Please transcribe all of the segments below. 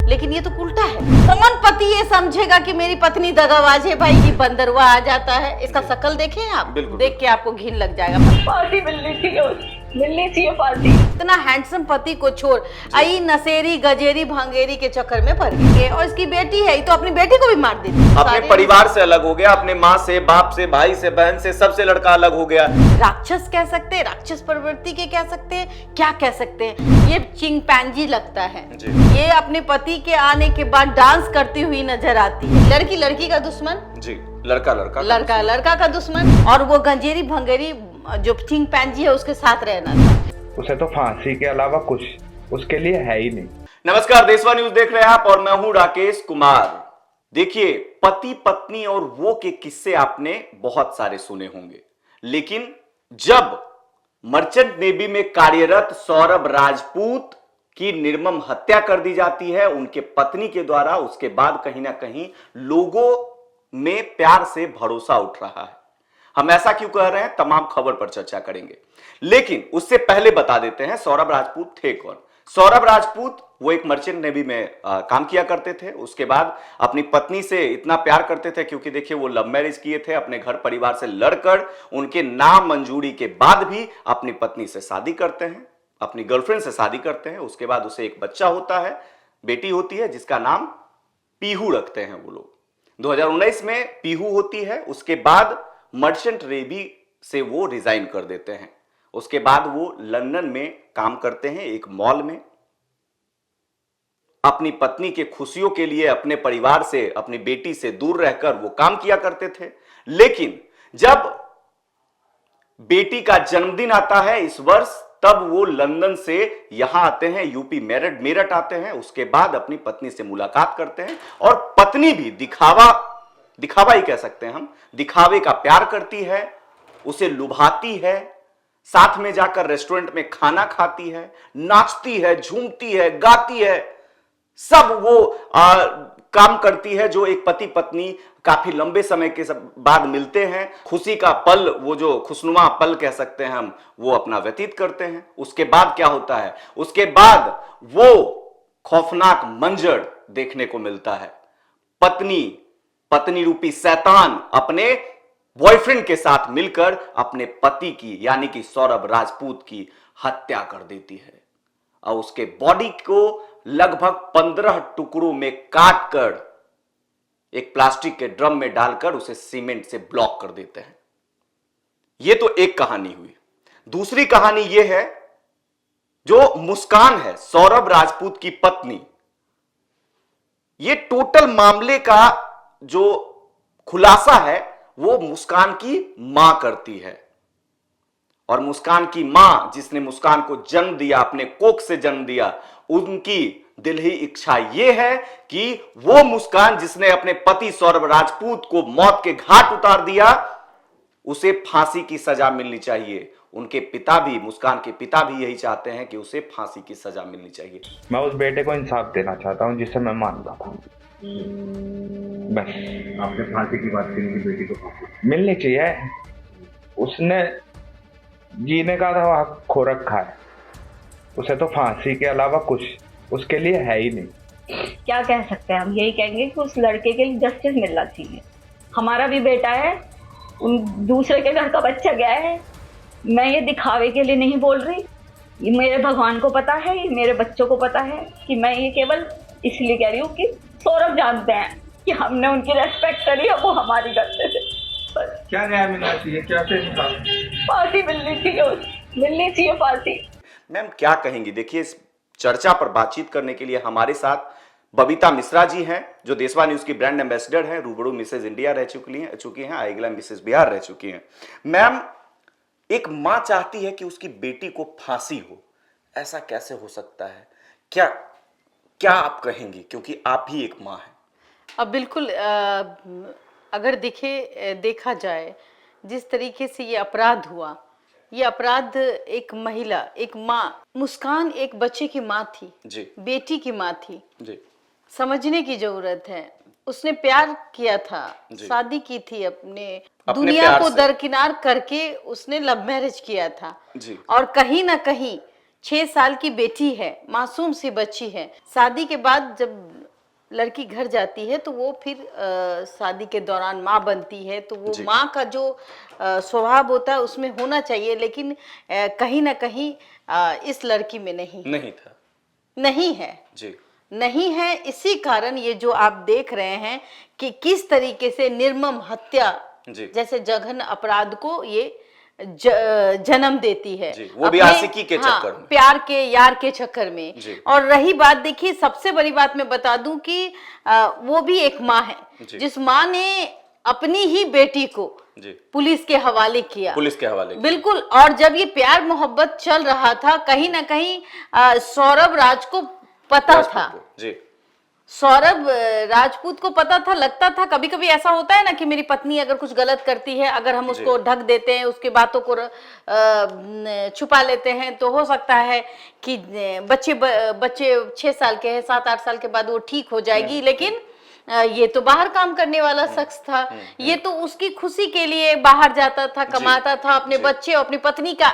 लेकिन ये तो उल्टा है। कौन पति ये समझेगा कि मेरी पत्नी दगाबाज है? भाई ये बंदरवा आ जाता है, इसका शक्ल देखें आप, देख के आपको घिन लग जाएगा। पार्टी मिलनी चाहिए पार्टी। इतना हैंडसम पति को छोड़ आई नशेरी गजेरी भंगेरी के चक्कर में पड़ गई है। और इसकी बेटी है, तो अपनी बेटी को भी मार देती। अपने परिवार से अलग हो गया, अपने माँ से, बाप से, भाई से, बहन से, सबसे लड़का अलग हो गया। राक्षस कह सकते हैं, राक्षस प्रवृत्ति के कह सकते हैं, क्या कह सकते हैं, ये चिंपैंजी लगता है। ये अपने पति के आने के बाद डांस करती हुई नजर आती है। लड़की लड़की का दुश्मन जी, लड़का लड़का का दुश्मन, और वो गंजेरी भंगेरी जो चिंपैंजी है उसके साथ रहना था। उसे तो फांसी के अलावा कुछ उसके लिए है ही नहीं। नमस्कार, देशवा न्यूज देख रहे हैं आप और मैं हूं राकेश कुमार। देखिए, पति पत्नी और वो के किस्से आपने बहुत सारे सुने होंगे, लेकिन जब मर्चेंट नेवी में कार्यरत सौरभ राजपूत की निर्मम हत्या कर दी जाती है उनके पत्नी के द्वारा, उसके बाद कहीं ना कहीं लोगों में प्यार से भरोसा उठ रहा है। हम ऐसा क्यों कह रहे हैं, तमाम खबर पर चर्चा करेंगे, लेकिन उससे पहले बता देते हैं सौरभ राजपूत थे कौन। सौरभ राजपूत वो एक मर्चेंट नेवी में काम किया करते थे। उसके बाद अपनी पत्नी से इतना प्यार करते थे, क्योंकि देखिए वो लव मैरिज किए थे, अपने घर परिवार से लड़कर उनके नाम मंजूरी के बाद भी अपनी पत्नी से शादी करते हैं, अपनी गर्लफ्रेंड से शादी करते हैं। उसके बाद उसे एक बच्चा होता है, बेटी होती है, जिसका नाम पीहू रखते हैं वो लोग। 2019 में पीहू होती है। उसके बाद मर्चेंट नेवी से वो रिजाइन कर देते हैं। उसके बाद वो लंदन में काम करते हैं एक मॉल में। अपनी पत्नी के खुशियों के लिए अपने परिवार से, अपनी बेटी से दूर रहकर वो काम किया करते थे। लेकिन जब बेटी का जन्मदिन आता है इस वर्ष, तब वो लंदन से यहां आते हैं, यूपी मेरठ आते हैं। उसके बाद अपनी पत्नी से मुलाकात करते हैं और पत्नी भी दिखावा ही कह सकते हैं हम, दिखावे का प्यार करती है, उसे लुभाती है, साथ में जाकर रेस्टोरेंट में खाना खाती है, नाचती है, झूमती है, गाती है, सब वो काम करती है जो एक पति पत्नी काफी लंबे समय के बाद मिलते हैं। खुशी का पल, वो जो खुशनुमा पल कह सकते हैं हम, वो अपना व्यतीत करते हैं। उसके बाद क्या होता है, उसके बाद वो खौफनाक मंजर देखने को मिलता है। पत्नी रूपी शैतान अपने बॉयफ्रेंड के साथ मिलकर अपने पति की यानी कि सौरभ राजपूत की हत्या कर देती है और उसके बॉडी को लगभग 15 टुकड़ों में काटकर एक प्लास्टिक के ड्रम में डालकर उसे सीमेंट से ब्लॉक कर देते हैं। यह तो एक कहानी हुई। दूसरी कहानी यह है, जो मुस्कान है सौरभ राजपूत की पत्नी, यह टोटल मामले का जो खुलासा है वो मुस्कान की मां करती है। और मुस्कान की मां, जिसने मुस्कान को जन्म दिया, अपने कोख से जन्म दिया, उनकी दिल ही इच्छा यह है कि वो मुस्कान जिसने अपने पति सौरभ राजपूत को मौत के घाट उतार दिया, उसे फांसी की सजा मिलनी चाहिए। उनके पिता भी, मुस्कान के पिता भी यही चाहते हैं कि उसे फांसी की सजा मिलनी चाहिए। मैं उस बेटे को इंसाफ देना चाहता हूं जिसे मैं मानता था। बस आपने फांसी की बात की, उनकी बेटी को फांसी मिलनी चाहिए। उसने जीने का तो हक खो रखा है, उसे तो फांसी के अलावा कुछ उसके लिए है ही नहीं। क्या कह सकते हैं हम, यही कहेंगे कि उस लड़के के लिए जस्टिस मिलना चाहिए। हमारा भी बेटा है, उन दूसरे के घर का बच्चा गया है। मैं ये दिखावे के लिए नहीं बोल रही, ये मेरे भगवान को पता है, ये मेरे बच्चों को पता है कि मैं ये केवल इसलिए कह रही हूँ कि सौरभ जानते हैं कि हमने उनकी रेस्पेक्ट करी और वो हमारी करते थे। क्या न्याय मिलना चाहिए, कैसे पार्टी मिलनी चाहिए पार्टी। मैम क्या कहेंगी? देखिए, इस चर्चा पर बातचीत करने के लिए हमारे साथ बबीता मिश्रा जी हैं, जो देशवा न्यूज की ब्रांड एम्बेसडर हैं, रूबरू मिसेज इंडिया रह चुकी हैं, आइगला मिसेज बिहार रह चुकी हैं। मैम, एक मां चाहती है कि उसकी बेटी को फांसी हो, ऐसा कैसे हो सकता है? क्या आप कहेंगी, क्योंकि आप भी एक मां हैं? अब बिल्कुल अगर देखा जाए जिस तरीके से ये अपराध हुआ, ये अपराध एक महिला, एक माँ, मुस्कान एक बच्चे की माँ थी जी, बेटी की माँ थी जी। समझने की जरूरत है। उसने प्यार किया था, शादी की थी, अपने दुनिया प्यार को से दरकिनार करके उसने लव मैरिज किया था जी। और कहीं ना कहीं 6 साल की बेटी है, मासूम सी बच्ची है। शादी के बाद जब लड़की घर जाती है तो वो फिर शादी के दौरान माँ बनती है, तो वो माँ का जो स्वभाव होता है उसमें होना चाहिए, लेकिन कहीं ना कहीं इस लड़की में नहीं था, नहीं है जी, नहीं है। इसी कारण ये जो आप देख रहे हैं कि किस तरीके से निर्मम हत्या जैसे जघन्य अपराध को ये जन्म देती है, वो भी आशिकी के चक्कर में, प्यार के यार के चक्कर में। और रही बात, देखिए सबसे बड़ी बात मैं बता दूं कि वो भी एक माँ है, जिस माँ ने अपनी ही बेटी को पुलिस के हवाले किया, बिल्कुल। और जब ये प्यार मोहब्बत चल रहा था, कहीं ना कहीं सौरभ राज को पता था, सौरभ राजपूत को पता था, लगता था। कभी कभी ऐसा होता है ना कि मेरी पत्नी अगर कुछ गलत करती है, अगर हम उसको ढक देते हैं, उसकी बातों को छुपा लेते हैं, तो हो सकता है कि बच्चे 6 साल के हैं, 7-8 साल के बाद वो ठीक हो जाएगी। लेकिन ये तो बाहर काम करने वाला शख्स था, ये तो उसकी खुशी के लिए बाहर जाता था, कमाता था, अपने बच्चे और अपनी पत्नी का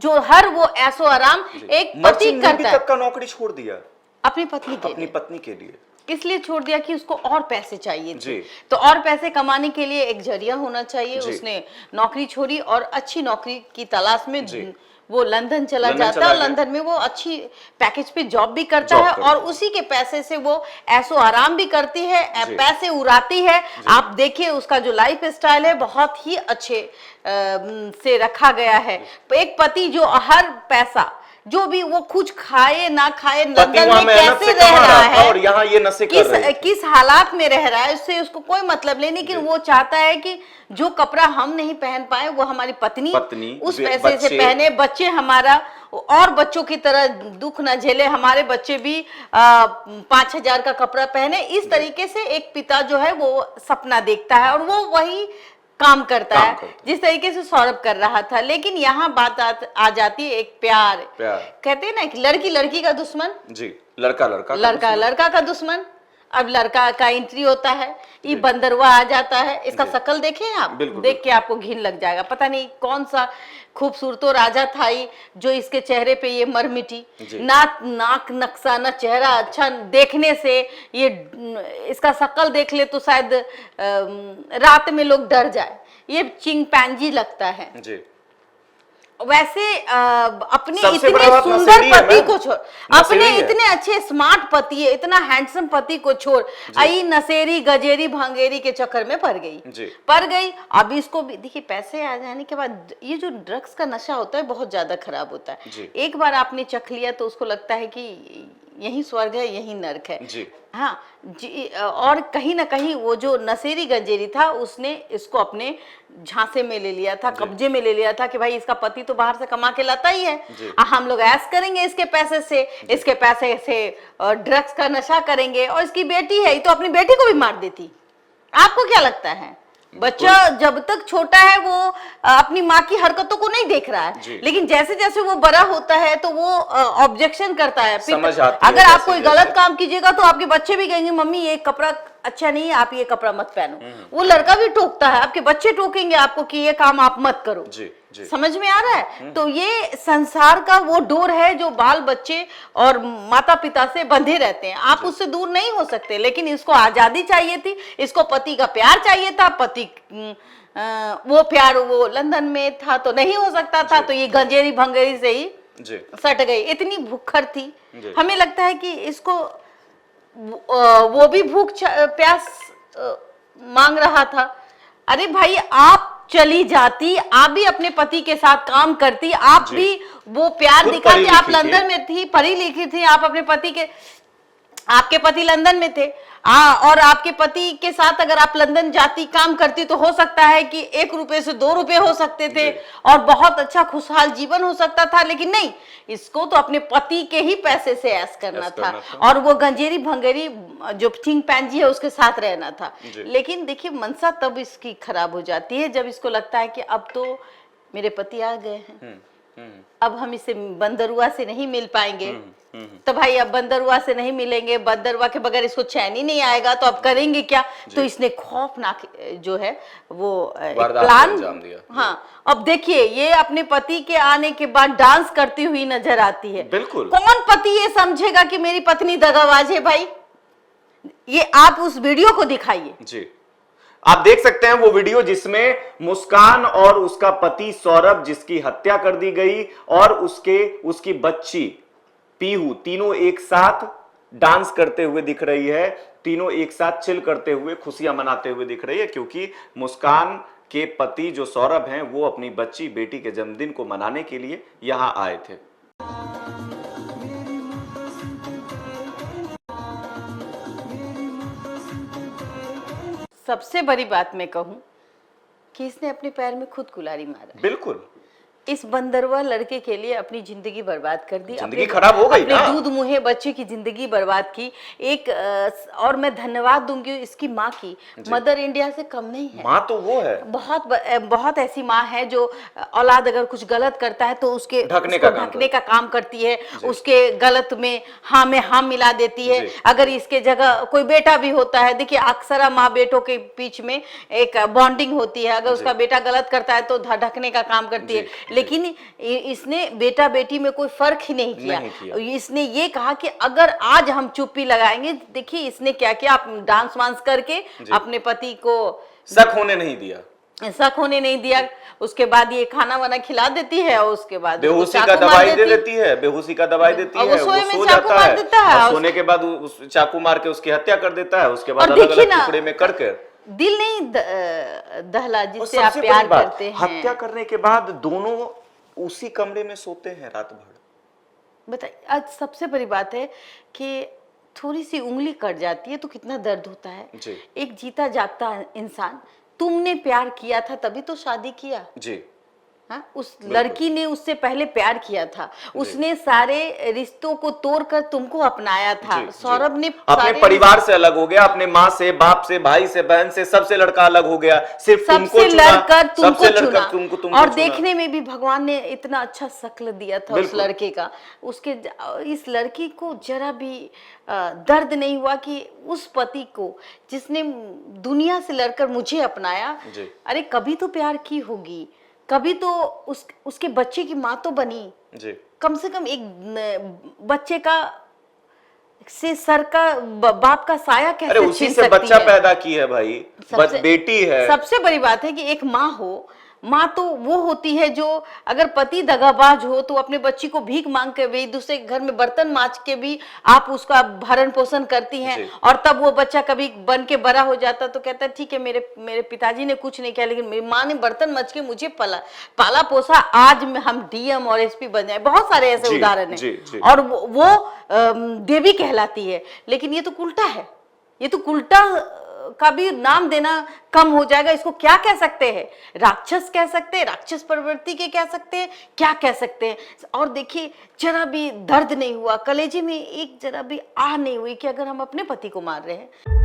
जो हर वो ऐसो आराम एक पति करता है। का नौकरी छोड़ दिया अपनी पत्नी के लिए, इसलिए छोड़ दिया कि उसको और पैसे चाहिए थे। तो और पैसे कमाने के लिए एक जरिया होना चाहिए। उसने नौकरी छोड़ी और अच्छी नौकरी की तलाश में वो लंदन चला जाता है, और लंदन में वो अच्छी पैकेज पे जॉब भी करता है, और उसी के पैसे से वो ऐसो आराम भी करती है, पैसे उड़ाती है। आप देखिए उसका जो लाइफ स्टाइल है बहुत ही अच्छे से रखा गया है। एक पति जो हर पैसा जो भी वो कुछ खाए ना खाए, लंदन में कैसे रह रहा है और यहाँ ये नशे कर रहे हैं, किस हालात में रह रहा है, उससे उसको कोई मतलब नहीं। लेकिन वो चाहता है कि जो कपड़ा हम नहीं पहन पाए वो हमारी पत्नी उस पैसे से पहने, बच्चे हमारा और बच्चों की तरह दुख न झेले, हमारे बच्चे भी 5,000 का कपड़ा पहने। इस तरीके से एक पिता जो है वो सपना देखता है, और वो वही काम करता है जिस तरीके से सौरभ कर रहा था। लेकिन यहाँ बात आ जाती है एक प्यार। कहते हैं ना कि लड़की लड़की का दुश्मन, लड़का का दुश्मन। अब लड़का का एंट्री होता है, ये बंदरवा आ जाता है, इसका शकल देखें आप, देख के आपको घिन लग जाएगा। पता नहीं कौन सा खूबसूरत राजा था ही जो इसके चेहरे पे ये मर मिटी, नाक नक्शा ना चेहरा अच्छा देखने से, ये इसका शकल देख ले तो शायद रात में लोग डर जाए। ये चिंपैंजी लगता है वैसे। अपने इतने सुंदर पति को छोड़, अपने इतने अच्छे स्मार्ट पति है, इतना हैंडसम पति को छोड़, आई नशेरी गजेरी भंगेरी के चक्कर में पड़ गई। अब इसको भी देखिए, पैसे आ जाने के बाद ये जो ड्रग्स का नशा होता है बहुत ज्यादा खराब होता है। एक बार आपने चख लिया तो उसको लगता है कि यही स्वर्ग है, यही नर्क है। हाँ जी। और कहीं ना कहीं वो जो नशेरी गंजेरी था उसने इसको अपने झांसे में ले लिया था, कब्जे में ले लिया था कि भाई इसका पति तो बाहर से कमा के लाता ही है, हम लोग ऐश करेंगे इसके पैसे से ड्रग्स का नशा करेंगे। और इसकी बेटी है तो अपनी बेटी को भी मार देती। आपको क्या लगता है? बच्चा जब तक छोटा है वो अपनी माँ की हरकतों को नहीं देख रहा है, लेकिन जैसे जैसे वो बड़ा होता है तो वो ऑब्जेक्शन करता है। अगर आप कोई गलत काम कीजिएगा तो आपके बच्चे भी कहेंगे मम्मी ये कपड़ा अच्छा नहीं है, आप ये कपड़ा मत पहनो। वो लड़का भी टोकता है, आपके बच्चे टोकेंगे आपको कि ये काम आप मत करो। समझ में आ रहा है? तो ये संसार का वो डोर है जो बाल बच्चे और माता पिता से बंधे रहते हैं, आप उससे दूर नहीं हो सकते। लेकिन इसको आजादी चाहिए थी, इसको पति का प्यार चाहिए था। पति वो प्यार वो लंदन में था तो नहीं हो सकता था, तो ये गंजेरी भंगेरी से ही सट गई। इतनी भूखर थी, हमें लगता है कि इसको वो भी भूख प्यास मांग रहा था। अरे भाई आप चली जाती, आप भी अपने पति के साथ काम करती, आप भी वो प्यार दिखाती। आप लंदन में थी, पढ़ी लिखी थी, आप अपने पति के, आपके पति लंदन में थे और आपके पति के साथ अगर आप लंदन जाती काम करती तो हो सकता है कि 1 रुपए से 2 रुपए हो सकते थे और बहुत अच्छा खुशहाल जीवन हो सकता था। लेकिन नहीं, इसको तो अपने पति के ही पैसे से ऐश करना था और वो गंजेरी भंगेरी जो चिंपैंजी है उसके साथ रहना था। लेकिन देखिए मनसा तब इसकी खराब हो जाती है जब इसको लगता है कि अब तो मेरे पति आ गए हैं, अब हम इसे बंदरुआ से नहीं मिल पाएंगे। तो भाई अब बंदरुआ से नहीं मिलेंगे, बंदरुआ के बगैर इसको चैन ही नहीं आएगा, तो अब करेंगे क्या? तो इसने खौफनाक जो है वो प्लान दिया। हाँ, अब देखिए ये अपने पति के आने के बाद डांस करती हुई नजर आती है। बिल्कुल। कौन पति ये समझेगा कि मेरी पत्नी दगाबाज है? भाई ये आप उस वीडियो को दिखाइए। जी, आप देख सकते हैं वो वीडियो जिसमें मुस्कान और उसका पति सौरभ, जिसकी हत्या कर दी गई, और उसकी बच्ची पीहू, तीनों एक साथ डांस करते हुए दिख रही है, तीनों एक साथ चिल करते हुए, खुशियां मनाते हुए दिख रही है, क्योंकि मुस्कान के पति जो सौरभ हैं वो अपनी बच्ची बेटी के जन्मदिन को मनाने के लिए यहां आए थे। सबसे बड़ी बात मैं कहूं कि इसने अपने पैर में खुद कुल्हाड़ी मारा। बिल्कुल, इस बंदरवा लड़के के लिए अपनी जिंदगी बर्बाद कर दी, जिंदगी खराब हो गई अपने ना। दूध मुहे बच्चे की जिंदगी बर्बाद की। और मैं धन्यवाद दूंगी इसकी माँ की, मदर इंडिया से कम नहीं है। माँ तो वो है, बहुत ऐसी माँ है जो औलाद अगर कुछ गलत करता है तो उसके ढकने का काम करती है, उसके गलत में हाँ में हाँ मिला देती है। अगर इसके जगह कोई बेटा भी होता है, देखिए अक्सर माँ बेटों के बीच में एक बॉन्डिंग होती है, अगर उसका बेटा गलत करता है तो ढकने का काम करती है। लेकिन इसने बेटा बेटी में कोई फर्क ही नहीं किया। इसने ये कहा कि अगर आज हम चुप्पी लगाएंगे, देखिए इसने क्या किया, डांस वांस करके अपने पति को शक होने नहीं दिया। उसके बाद ये खाना वाना खिला देती है और उसके बाद बेहोशी का दवाई दे देती है, बेहोशी का दवाई देती है, वो सो जाता है, और सोने के बाद उस चाकू मार के उसकी हत्या कर देता है। उसके बाद अलग अलग टुकड़े में करके दिल नहीं दहला जिससे आप प्यार करते हैं। हत्या करने के बाद दोनों उसी कमरे में सोते हैं रात भर। बताइए, आज सबसे बड़ी बात है कि थोड़ी सी उंगली कट जाती है तो कितना दर्द होता है। एक जीता जागता इंसान, तुमने प्यार किया था तभी तो शादी किया जी। हाँ, उस लड़की ने उससे पहले प्यार किया था, उसने सारे रिश्तों को तोड़कर तुमको अपनाया था। सौरभ ने अपने परिवार से अलग हो गया, अपने माँ से, बाप से, भाई से, बहन से, सबसे लड़का अलग हो गया, सिर्फ तुमको चुना, और देखने में भी भगवान ने इतना अच्छा शक्ल दिया था उस लड़के का। इस लड़की को जरा भी दर्द नहीं हुआ कि उस पति को जिसने दुनिया से लड़कर मुझे अपनाया, अरे कभी तो प्यार की होगी, कभी तो उसके बच्चे की माँ तो बनी जी। कम से कम एक बच्चे का से सर का बाप का साया कैसे छीन सकती है? उसी से बच्चा पैदा की है भाई, बेटी है। सबसे बड़ी बात है कि एक माँ हो, माँ तो वो होती है जो अगर पति दगाबाज हो तो अपने बच्ची को भीख मांग के भी, दूसरे घर में बर्तन मांज के भी आप उसका भरण पोषण करती हैं, और तब वो बच्चा कभी बन के बड़ा हो जाता तो कहता है ठीक है मेरे पिताजी ने कुछ नहीं किया, लेकिन मेरी माँ ने बर्तन मांज के मुझे पाला पोसा, आज में हम डीएम और एसपी बन जाए। बहुत सारे ऐसे उदाहरण है, और वो देवी कहलाती है। लेकिन ये तो उल्टा है, ये तो उल्टा का भी नाम देना कम हो जाएगा। इसको क्या कह सकते हैं? राक्षस कह सकते हैं, राक्षस प्रवृत्ति के कह सकते हैं, क्या कह सकते हैं? और देखिए जरा भी दर्द नहीं हुआ, कलेजे में एक जरा भी आह नहीं हुई कि अगर हम अपने पति को मार रहे हैं।